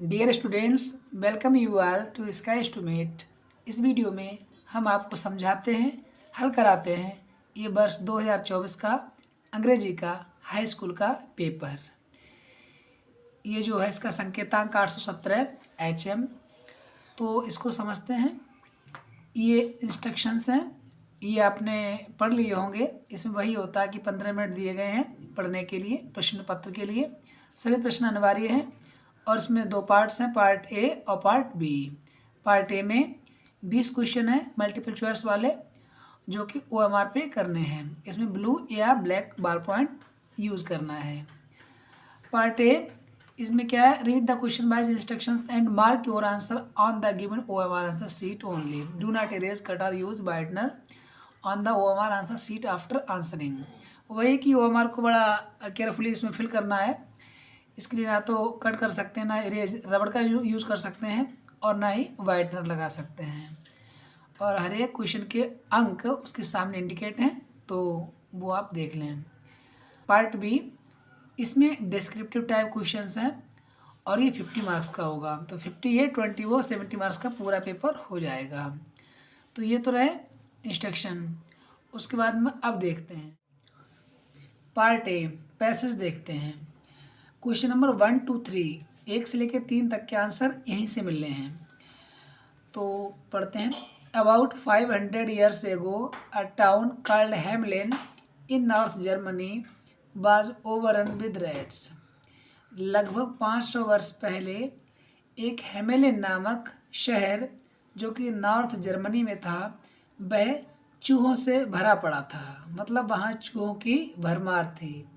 Dear students, welcome you all to sky estimate. इस वीडियो में हम आपको समझाते हैं, हल कराते हैं ये वर्ष 2024 का अंग्रेजी का हाई स्कूल का पेपर। ये जो है इसका संकेतांक 817 HM। तो इसको समझते हैं। ये इंस्ट्रक्शंस हैं, ये आपने पढ़ लिए होंगे। इसमें वही होता है कि 15 मिनट दिए गए हैं पढ़ने के लिए, प्रश्न पत्र के लिए। सभी प्रश्न अनिवार्य हैं और इसमें दो पार्ट्स हैं, पार्ट ए और पार्ट बी। पार्ट ए में 20 क्वेश्चन है मल्टीपल चॉइस वाले, जो कि OMR पे करने हैं। इसमें ब्लू या ब्लैक बाल पॉइंट यूज़ करना है। पार्ट ए, इसमें क्या है, read the question wise instructions and mark your answer on the given OMR answer sheet only. Do not erase, cut और use whitener on the OMR answer sheet after answering. वही कि OMR को बड़ा carefully इसमें fill करना है। इसके लिए ना तो कट कर सकते हैं, ना इरेज रबड़ का यूज़ कर सकते हैं, और ना ही वाइटनर लगा सकते हैं। और हर एक क्वेश्चन के अंक उसके सामने इंडिकेट हैं, तो वो आप देख लें। पार्ट बी, इसमें डिस्क्रिप्टिव टाइप क्वेश्चंस हैं और ये 50 मार्क्स का होगा। तो 50 ये 20 वो 70 मार्क्स का पूरा पेपर हो जाएगा। तो ये तो रहे इंस्ट्रक्शन। उसके बाद में अब देखते हैं पार्ट ए, पैसेज देखते हैं। क्वेश्चन नंबर 1 2 3, 1 से लेकर 3 तक के आंसर यहीं से मिलने हैं। तो पढ़ते हैं। About 500 years ago a town called Hamelin in north Germany was overrun with rats. लगभग 500 वर्ष पहले एक हेमेलिन नामक शहर, जो कि नॉर्थ जर्मनी में था, वह चूहों से भरा पड़ा था। मतलब वहाँ चूहों की भरमार थी।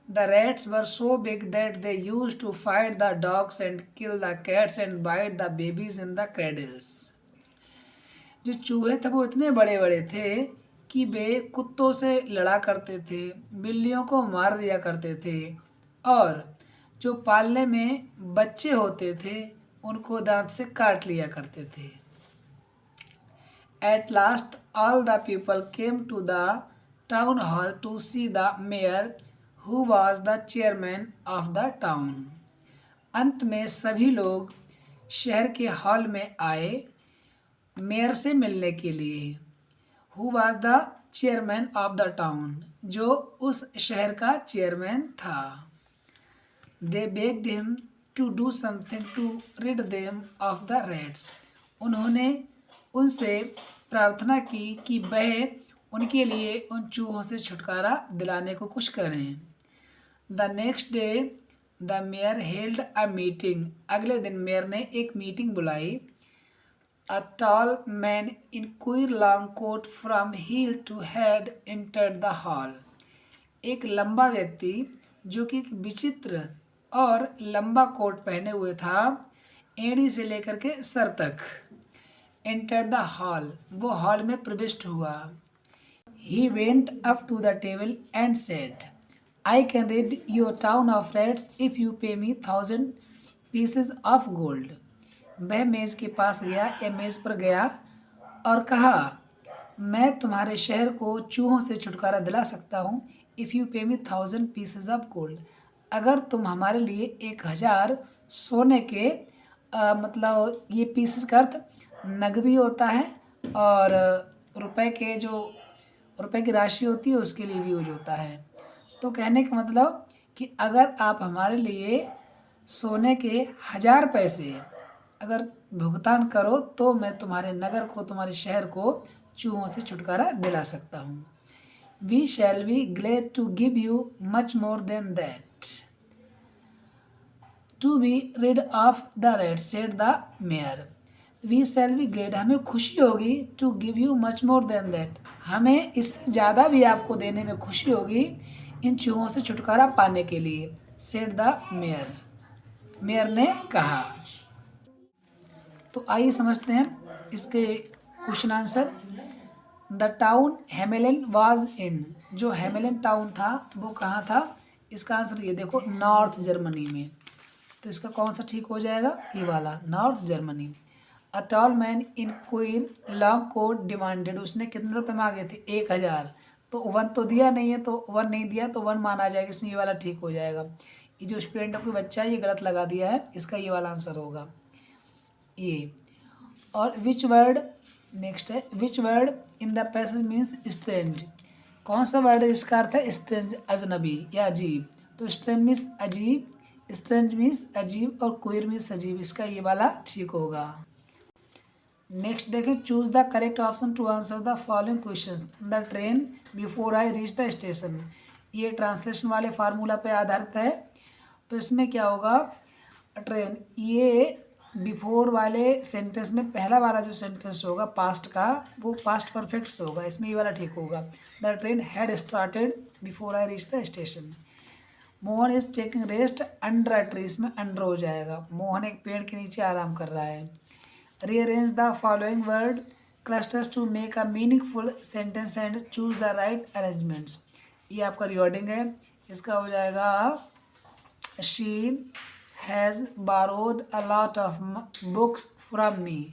The rats were so big that they used to fight the dogs and kill the cats and bite the babies in the cradles. जो चूहे थे वो इतने बड़े बड़े थे कि वे कुत्तों से लड़ा करते थे, बिल्लियों को मार दिया करते थे, और जो पालने में बच्चे होते थे उनको दांत से काट लिया करते थे। At last, all the people came to the town hall to see the mayor, who was the chairman of the town. अंत में सभी लोग शहर के हॉल में आए मेयर से मिलने के लिए। Who was the chairman of the town, जो उस शहर का चेयरमैन था। They begged him to do something to rid them of the rats. उन्होंने उनसे प्रार्थना की कि वह उनके लिए उन चूहों से छुटकारा दिलाने को कुछ करें। The next day the mayor held a meeting. अगले दिन मेयर ने एक मीटिंग बुलाई। A tall man in queer long coat from heel to head entered the hall. एक लंबा व्यक्ति जो कि एक विचित्र और लंबा कोट पहने हुए था, एड़ी से लेकर के सर तक, एंटर द हॉल, वो हॉल में प्रविष्ट हुआ। He went up to the table and said, I can rid your town of rats if you pay me 1000 pieces of gold. वह मेज के पास गया, या मेज पर गया और कहा, मैं तुम्हारे शहर को चूहों से छुटकारा दिला सकता हूँ, if you pay me 1000 pieces of gold, अगर तुम हमारे लिए 1000 सोने के मतलब ये पीसेस का अर्थ नग भी होता है, और रुपए के जो रुपए की राशि होती है उसके लिए भी यूज होता है। तो कहने का मतलब कि अगर आप हमारे लिए सोने के 1000 पैसे अगर भुगतान करो तो मैं तुम्हारे नगर को, तुम्हारे शहर को चूहों से छुटकारा दिला सकता हूँ। We shall be glad to give you much more than that to be rid of the rat, said the mayor. We shall be glad, हमें खुशी होगी, to give you much more than that, हमें इससे ज़्यादा भी आपको देने में खुशी होगी इन चूहों से छुटकारा पाने के लिए, सेड द मेयर, मेयर ने कहा। तो आइए समझते हैं इसके question answer. The town Hamelin was in, जो हेमेलिन टाउन था वो कहाँ था? इसका आंसर ये देखो, नॉर्थ जर्मनी में। तो इसका कौन सा ठीक हो जाएगा? ये वाला, North Germany. A tall man in queer long coat demanded, उसने कितने रुपए मांगे थे? 1000। तो 1 तो दिया नहीं है, तो 1 नहीं दिया तो 1 माना जाएगा, इसमें ये वाला ठीक हो जाएगा। ये जो स्टूडेंट है कोई बच्चा है, ये गलत लगा दिया है, इसका ये वाला आंसर होगा ये। और विच वर्ड, नेक्स्ट है which word in the passage means strange. कौन सा वर्ड है इसका अर्थ है स्ट्रेंज, अजनबी या अजीब। तो स्ट्रेंज मीन्स अजीब, स्ट्रेंज मीन्स अजीब, और क्वीर मीन्स अजीब, इसका ये वाला ठीक होगा। नेक्स्ट देखें, choose the correct option to answer the following question. The train before I reach the station, ये ट्रांसलेशन वाले फार्मूला पे आधारित है। तो इसमें क्या होगा, ट्रेन, ये बिफोर वाले सेंटेंस में पहला वाला जो सेंटेंस होगा पास्ट का, वो पास्ट परफेक्ट होगा, इसमें ये वाला ठीक होगा। The train had started before I reach the station. Mohan is taking rest under a tree, इसमें अंडर हो जाएगा, मोहन एक पेड़ के नीचे आराम कर रहा है। Rearrange the following word clusters to make a meaningful sentence and choose the right arrangements. ये आपका रिकॉर्डिंग है, इसका हो जाएगा she has borrowed a lot of books from me,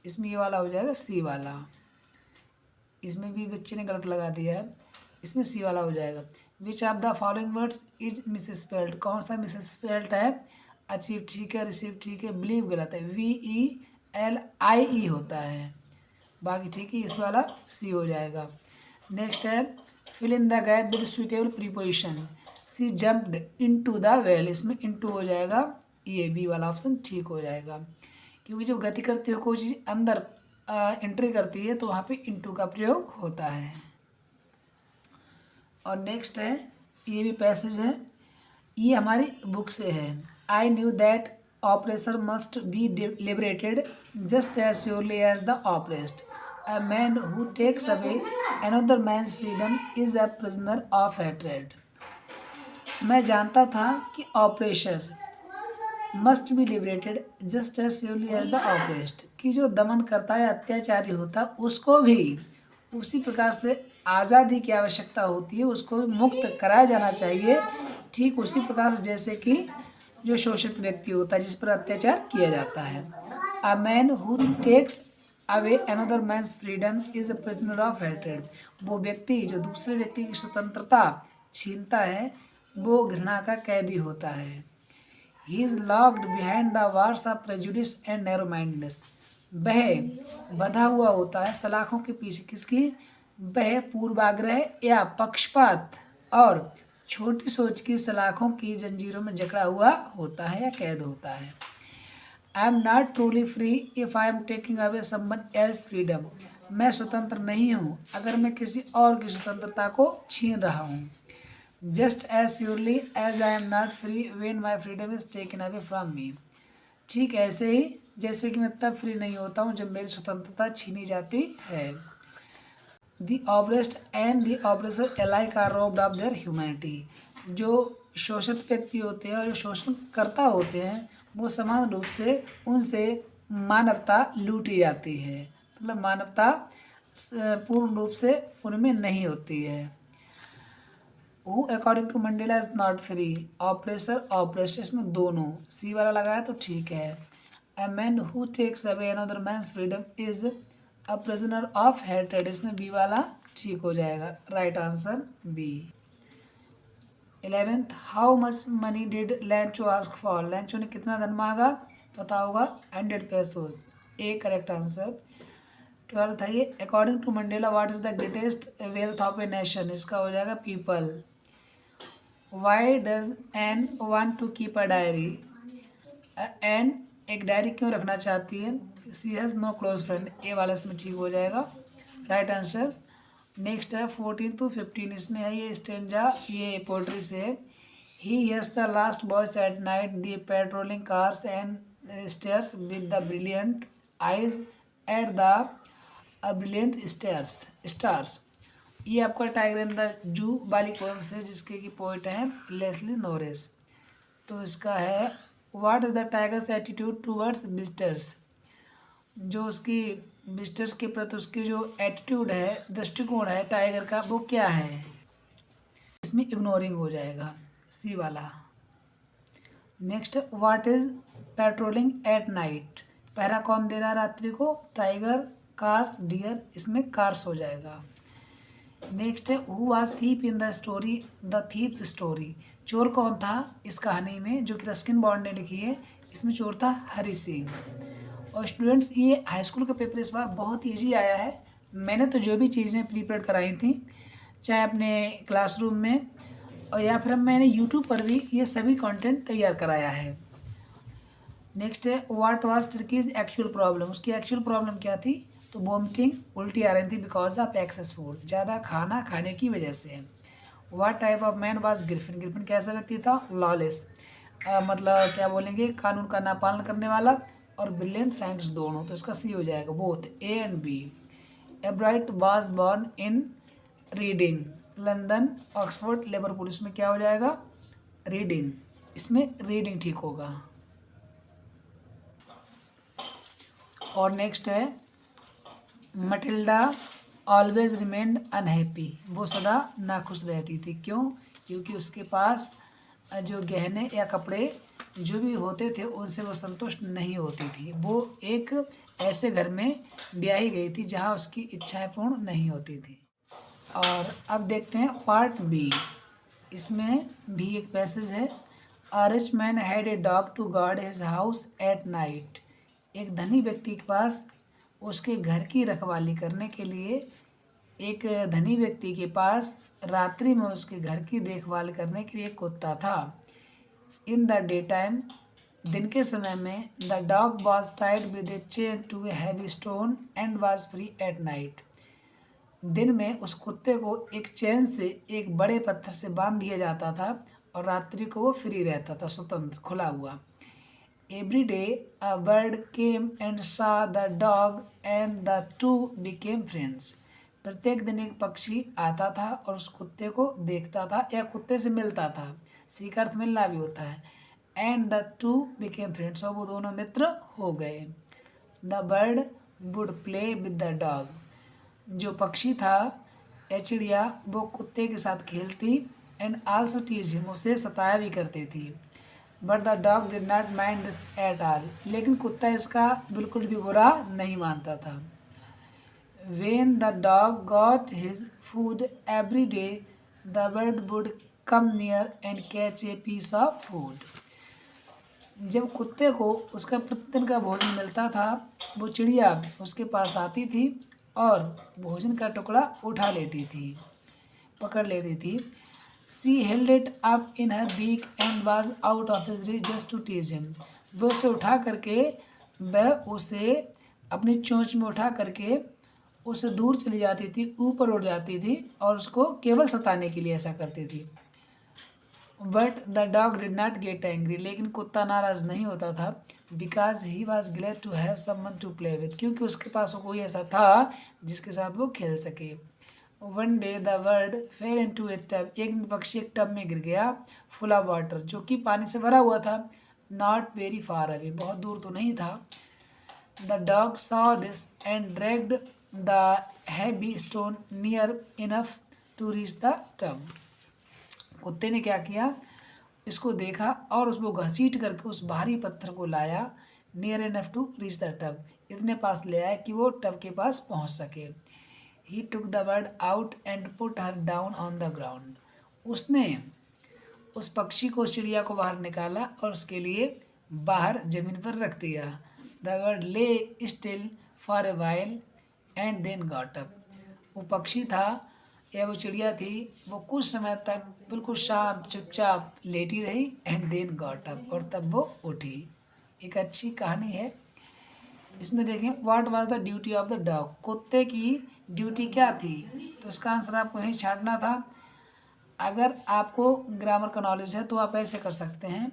इसमें ये वाला हो जाएगा सी वाला, इसमें भी बच्चे ने गलत लगा दिया है, इसमें सी वाला हो जाएगा। Which of the following words is miss spelled, कौन सा मिस स्पेल्ड है, अचीव ठीक है, रिसीव ठीक है, बिलीव गलत है, VELIE होता है, बाकी ठीक है, इस वाला सी हो जाएगा। नेक्स्ट है fill in the gap with suitable preposition. She jumped into the well, इसमें इनटू हो जाएगा, ये बी वाला ऑप्शन ठीक हो जाएगा, क्योंकि जब गति करती हो कोई चीज़ अंदर एंट्री करती है तो वहाँ पे इनटू का प्रयोग होता है। और नेक्स्ट है, ये भी पैसेज है, ये हमारी बुक से है। I knew that oppressor must be liberated just as surely as the oppressed. A man who takes away another man's freedom is a prisoner of hatred. मैं जानता था कि oppressor must be liberated just as surely as the oppressed, कि जो दमन करता है अत्याचारी होता उसको भी उसी प्रकार से आज़ादी की आवश्यकता होती है, उसको भी मुक्त कराया जाना चाहिए, ठीक उसी प्रकार से जैसे कि जो शोषित व्यक्ति होता है जिस पर अत्याचार किया जाता है। A man who takes away another man's freedom is a prisoner of hatred. वो व्यक्ति जो दूसरे व्यक्ति की स्वतंत्रता छीनता है वो घृणा का कैदी होता है। He is locked behind the wars of prejudice and narrow mindness. वह बंधा हुआ होता है सलाखों के पीछे, किसकी, वह पूर्वाग्रह या पक्षपात और छोटी सोच की सलाखों की जंजीरों में जकड़ा हुआ होता है या कैद होता है। आई am not truly free if I am taking away someone else freedom. मैं स्वतंत्र नहीं हूँ अगर मैं किसी और की स्वतंत्रता को छीन रहा हूँ। Just as surely as I am not free when my freedom is taken away from me. ठीक ऐसे ही जैसे कि मैं तब फ्री नहीं होता हूँ जब मेरी स्वतंत्रता छीनी जाती है। The oppressed and the oppressor alike are robbed of their humanity. जो शोषित व्यक्ति होते हैं और जो शोषणकर्ता होते हैं वो समान रूप से उनसे मानवता लूटी जाती है, मतलब मानवता पूर्ण रूप से उनमें नहीं होती है। Who according to Mandela is not free, oppressor oppressed, इसमें दोनों सी वाला लगाया तो ठीक है। A man who takes away another man's freedom is a prisoner of hatred, इसमें बी वाला ठीक हो जाएगा, right answer b. 11th, how much money did Lancho ask for. Lancho ने कितना धन मांगा, पता होगा 100 pesos, A correct answer. 12th है ये, according to Mandela what is the greatest wealth of a nation, इसका हो जाएगा people. Why does Anne want to keep a diary, Anne एक डायरी क्यों रखना चाहती है, she has no close friend, A वाला इसमें ठीक हो जाएगा, राइट आंसर। नेक्स्ट है 14 to 15, इसमें है ये स्टेंजा, ये पोल्ट्री से है। He hears the last voice at night the patrolling cars and stairs with the brilliant eyes at the brilliant stars. ये आपका टाइगर इन द जू वाली पोएम से, जिसके की पोइट हैं लेस्ली नोरिस। तो इसका है what is the tigers attitude towards visitors. जो उसकी विजिटर्स के प्रति उसकी जो एटीट्यूड है, दृष्टिकोण है टाइगर का, वो क्या है, इसमें इग्नोरिंग हो जाएगा, सी वाला। Next, what is patrolling at night, पहरा कौन दे रहा है रात्रि को, टाइगर, कार्स, डियर, इसमें कार्स हो जाएगा। नेक्स्ट है who was thief in the story, the thief story. चोर कौन था इस कहानी में, जो कि रस्किन बॉन्ड ने लिखी है। इसमें चोर था हरी सिंह। और स्टूडेंट्स, ये हाई स्कूल का पेपर इस बार बहुत ईजी आया है। मैंने तो जो भी चीज़ें प्रिपेयर कराई थी, चाहे अपने क्लासरूम में और या फिर मैंने यूट्यूब पर भी ये सभी कंटेंट तैयार कराया है। नेक्स्ट है what was Turkey's actual problem. उसकी एक्चुअल प्रॉब्लम क्या थी, तो वोमिटिंग, उल्टी आ रही थी बिकॉज ऑफ एक्सेस फूड, ज़्यादा खाना खाने की वजह से। What type of man was Griffin. Griffin कैसा व्यक्ति था, लॉलेस, मतलब क्या बोलेंगे, कानून का नापालन करने वाला, और ब्रिलियंट साइंस दोनों। तो इसका सी हो जाएगा, both A and B. Ebright was born in Reading, London, Oxford, Liverpool. इसमें क्या हो जाएगा, रीडिंग। इसमें रीडिंग ठीक होगा। और नेक्स्ट है मटिल्डा ऑलवेज रिमेंड अनहैप्पी। वो सदा नाखुश रहती थी। क्यों, क्योंकि उसके पास जो गहने या कपड़े जो भी होते थे उनसे वो संतुष्ट नहीं होती थी। वो एक ऐसे घर में ब्याही गई थी जहाँ उसकी इच्छाएं पूर्ण नहीं होती थी। और अब देखते हैं पार्ट बी। इसमें भी एक पैसेज है। A rich man had a dog to guard his house at night. एक धनी व्यक्ति के पास उसके घर की रखवाली करने के लिए, एक धनी व्यक्ति के पास रात्रि में उसके घर की देखभाल करने के लिए एक कुत्ता था। इन द डे टाइम, दिन के समय में, the dog was tied with a chain to a heavy stone and was free at night. दिन में उस कुत्ते को एक चेन से एक बड़े पत्थर से बांध दिया जाता था और रात्रि को वो फ्री रहता था, स्वतंत्र, खुला हुआ। Every day a bird came and saw the dog and the two became friends. प्रत्येक दिन एक पक्षी आता था और उस कुत्ते को देखता था या कुत्ते से मिलता था। सी का अर्थ मिलना भी होता है। And the two became friends, और वो दोनों मित्र हो गए। The bird would play with the dog. जो पक्षी था या चिड़िया, वो कुत्ते के साथ खेलती एंड आल्सो टीज हिम, उसे सताया भी करती थी। But the dog did not mind this at all, लेकिन कुत्ता इसका बिल्कुल भी बुरा नहीं मानता था। When the dog got his food every day, the bird would come near and catch a piece of food. जब कुत्ते को उसका प्रतिदिन का भोजन मिलता था, वो चिड़िया उसके पास आती थी और भोजन का टुकड़ा उठा लेती थी, पकड़ लेती थी। She held it up in her beak and was out of his reach just to tease him. वो उसे उठा करके, वह उसे अपनी चोंच में उठा करके उससे दूर चली जाती थी, ऊपर उड़ जाती थी और उसको केवल सताने के लिए ऐसा करती थी। But the dog did not get angry, लेकिन कुत्ता नाराज नहीं होता था। Because he was glad to have someone to play with, क्योंकि उसके पास कोई ऐसा था जिसके साथ वो खेल सके। One day the bird fail into A tub. एक दिन पक्षी एक टब में गिर गया, फुल ऑफ वाटर, जो कि पानी से भरा हुआ था। नॉट वेरी फार अवे, बहुत दूर तो नहीं था। The dog saw this and dragged the heavy stone near enough to reach the tub. कुत्ते ने क्या किया, इसको देखा और उसको घसीट करके उस भारी पत्थर को लाया, near enough to reach the tub, इतने पास ले आया कि वो टब के पास पहुंच सके। He took the bird out and put her down on the ground. उसने उस पक्षी को, चिड़िया को बाहर निकाला और उसके लिए बाहर जमीन पर रख दिया। The bird lay still for a while and then got up. वो पक्षी था या वो चिड़िया थी, वो कुछ समय तक बिल्कुल शांत चुपचाप लेटी रही एंड देन गॉट अप, और तब वो उठी। एक अच्छी कहानी है। इसमें देखें what was the duty of the dog. कुत्ते की ड्यूटी क्या थी, तो इसका आंसर आपको यहीं छांटना था। अगर आपको ग्रामर का नॉलेज है तो आप ऐसे कर सकते हैं,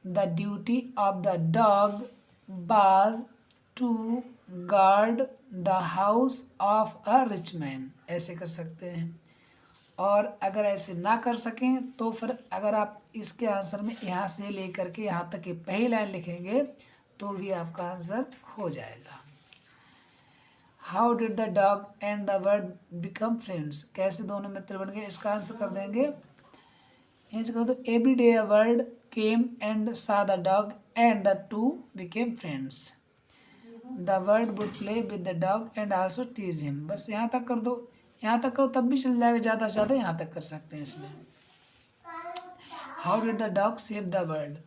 the duty of the dog was to guard the house of a rich man, ऐसे कर सकते हैं। और अगर ऐसे ना कर सकें तो फिर अगर आप इसके आंसर में यहाँ से लेकर के यहाँ तक की पहली लाइन लिखेंगे तो भी आपका आंसर हो जाएगा। How did the dog and the bird become friends, कैसे दोनों मित्र बन गए, इसका आंसर कर देंगे। यहीं से कहो तो every day a bird came and saw the dog and the two became friends. The bird would play with the dog and also tease him, बस यहाँ तक कर दो। यहाँ तक करो तब भी चल जाएगा, ज़्यादा से ज़्यादा यहाँ तक कर सकते हैं इसमें। How did the dog save the bird,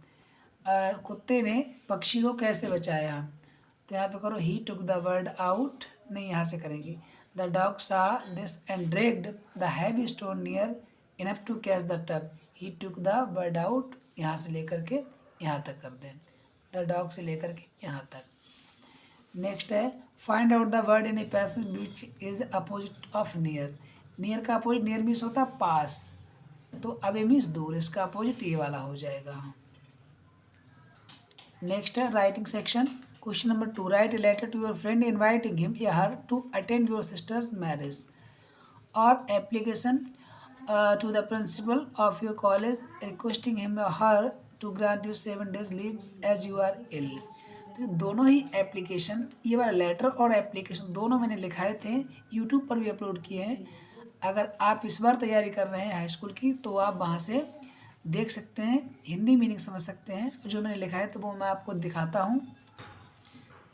कुत्ते ने पक्षी को कैसे बचाया। तो यहाँ पे करो he took the bird out, नहीं यहाँ से करेंगे। The dog saw this and dragged the heavy stone near enough to catch the tug, he took the bird out, यहाँ से लेकर के यहाँ तक कर दें, द डॉग से लेकर के यहाँ तक। नेक्स्ट है find out the word in a passage which is opposite of near, near का अपोजिट, नियर मीन्स होता है पास, तो अवे मीन्स दूर, इसका अपोजिट ये वाला हो जाएगा। नेक्स्ट है writing section, question number 2, write a letter to your friend inviting him या her to attend your sister's marriage और application to the principal of your college requesting him या her to grant you 7 days leave as you are ill. तो दोनों ही application, ये वाला letter और application दोनों मैंने लिखाए थे, यूट्यूब पर भी अपलोड किए हैं। अगर आप इस बार तैयारी कर रहे हैं हाई स्कूल की तो आप वहाँ से देख सकते हैं, हिंदी मीनिंग समझ सकते हैं। जो मैंने लिखा है तो वो मैं आपको दिखाता हूँ।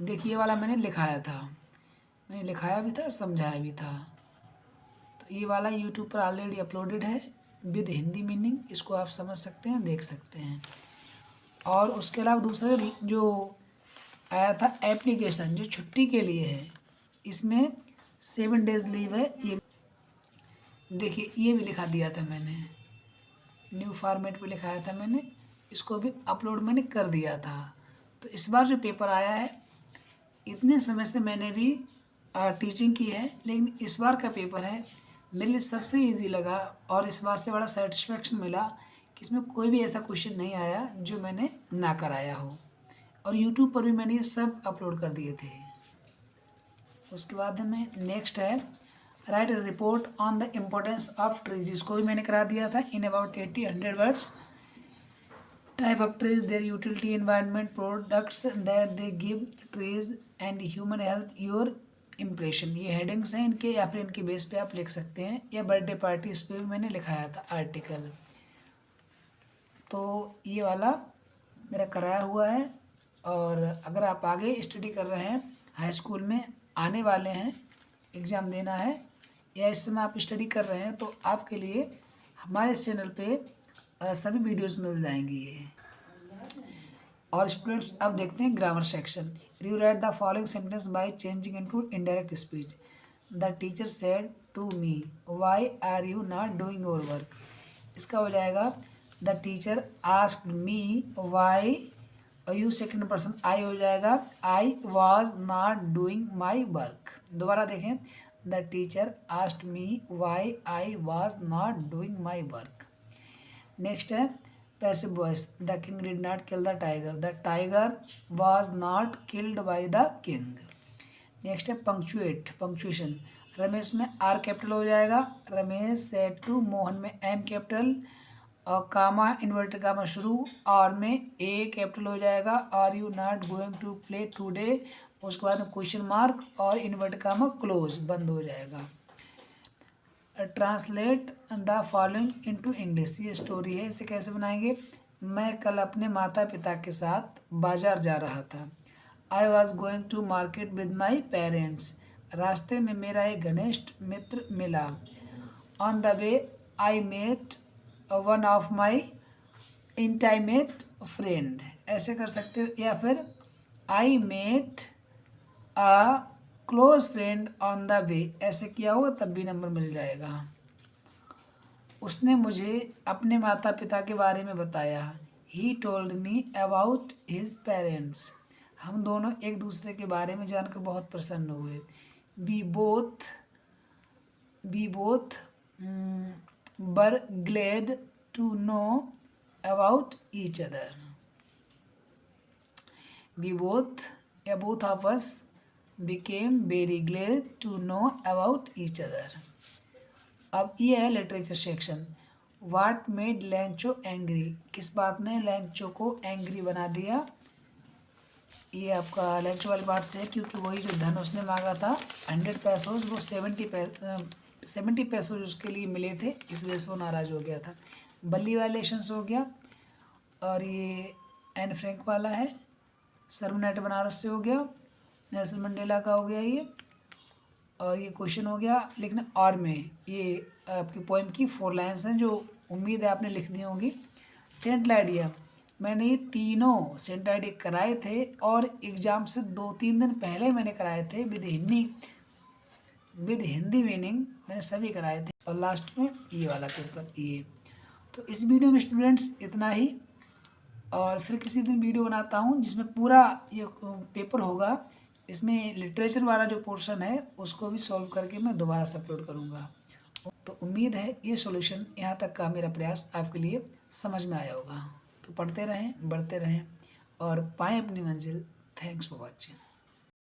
देखिए वाला मैंने लिखाया था, मैंने लिखाया भी था, समझाया भी था। तो ये वाला यूट्यूब पर ऑलरेडी अपलोडेड है विद हिंदी मीनिंग, इसको आप समझ सकते हैं, देख सकते हैं। और उसके अलावा दूसरा जो आया था एप्लीकेशन, जो छुट्टी के लिए है, इसमें 7 days लीव है, ये देखिए ये भी लिखा दिया था मैंने, न्यू फॉर्मेट पे लिखाया था मैंने, इसको भी अपलोड मैंने कर दिया था। तो इस बार जो पेपर आया है, इतने समय से मैंने भी टीचिंग की है, लेकिन इस बार का पेपर है मेरे लिए सबसे इजी लगा और इस बात से बड़ा सेटिस्फेक्शन मिला कि इसमें कोई भी ऐसा क्वेश्चन नहीं आया जो मैंने ना कराया हो, और यूट्यूब पर भी मैंने ये सब अपलोड कर दिए थे। उसके बाद में नेक्स्ट है write report on the importance of trees, इसको भी मैंने करा दिया था in about 80-100 words. Type of trees, their utility, environment, products that they give trees and human health, your impression, ये हेडिंग्स हैं इनके, या फिर इनके बेस पे आप लिख सकते हैं। या बर्थडे पार्टी, इस पर भी मैंने लिखाया था आर्टिकल। तो ये वाला मेरा कराया हुआ है, और अगर आप आगे स्टडी कर रहे हैं, हाई स्कूल में आने वाले हैं, एग्ज़ाम देना है, या इस समय आप स्टडी कर रहे हैं, तो आपके लिए हमारे इस चैनल पे सभी वीडियोस मिल जाएंगी ये। और स्टूडेंट्स अब देखते हैं grammar section. You write the following sentence by changing into indirect speech. The teacher said to me why are you not doing your work, इसका हो जाएगा the teacher asked me why, और यू सेकंड पर्सन आई हो जाएगा I was not doing my work. दोबारा देखें, the teacher asked me why I was not doing my work. Next है passive voice, the king did not kill the tiger, the tiger was not killed by the king. Next है punctuate, punctuation, Ramesh में are capital हो जाएगा, Ramesh said to Mohan में M capital, और कामा inverted comma शुरू, और में ए कैपिटल हो जाएगा, are you not going to play today, उसके बाद में क्वेश्चन मार्क और इन्वर्टेड कामा क्लोज, बंद हो जाएगा। Translate the following into English, ये स्टोरी है, इसे कैसे बनाएंगे। मैं कल अपने माता पिता के साथ बाजार जा रहा था। I was going to market with my parents, रास्ते में मेरा एक घनिष्ठ मित्र मिला। On the way I met one of my intimate friend, ऐसे कर सकते हो, या फिर I met a close friend on the way, ऐसे किया होगा तब भी नंबर मिल जाएगा। उसने मुझे अपने माता पिता के बारे में बताया। He told me about his parents, हम दोनों एक दूसरे के बारे में जानकर बहुत प्रसन्न हुए। We both were glad to know about each other. We both of us became very glad to know about each other। अब ये है लिटरेचर सेक्शन। वाट मेड लैंचो एंग्री, किस बात ने लैंचो को एंग्री बना दिया। ये आपका लैंचो वाले पार्ट से है, क्योंकि वही जो धन उसने मांगा था 100 पैसोज, वो 70 पैसोज उसके लिए मिले थे, इस वजह से वो नाराज़ हो गया था। बल्ली वायलेशंस हो गया, और ये एन फ्रैंक वाला है, सरमनेट बनारस से हो गया, नेल्सन मंडेला का हो गया ये, और ये क्वेश्चन हो गया लिखना और में। ये आपकी पोएम की 4 लाइन्स हैं जो उम्मीद है आपने लिख दी होंगी। सेंट्रल आइडिया, मैंने ये तीनों सेंट्रल आइडिया कराए थे और एग्ज़ाम से 2-3 दिन पहले मैंने कराए थे विद हिंदी मीनिंग मैंने सभी कराए थे। और लास्ट में ये वाला पेपर ये। तो इस वीडियो में स्टूडेंट्स इतना ही, और फिर किसी दिन वीडियो बनाता हूँ जिसमें पूरा ये पेपर होगा। इसमें लिटरेचर वाला जो पोर्शन है उसको भी सॉल्व करके मैं दोबारा से अपलोड करूँगा। तो उम्मीद है ये सॉल्यूशन यहाँ तक का मेरा प्रयास आपके लिए समझ में आया होगा। तो पढ़ते रहें, बढ़ते रहें और पाएँ अपनी मंजिल। Thanks for watching.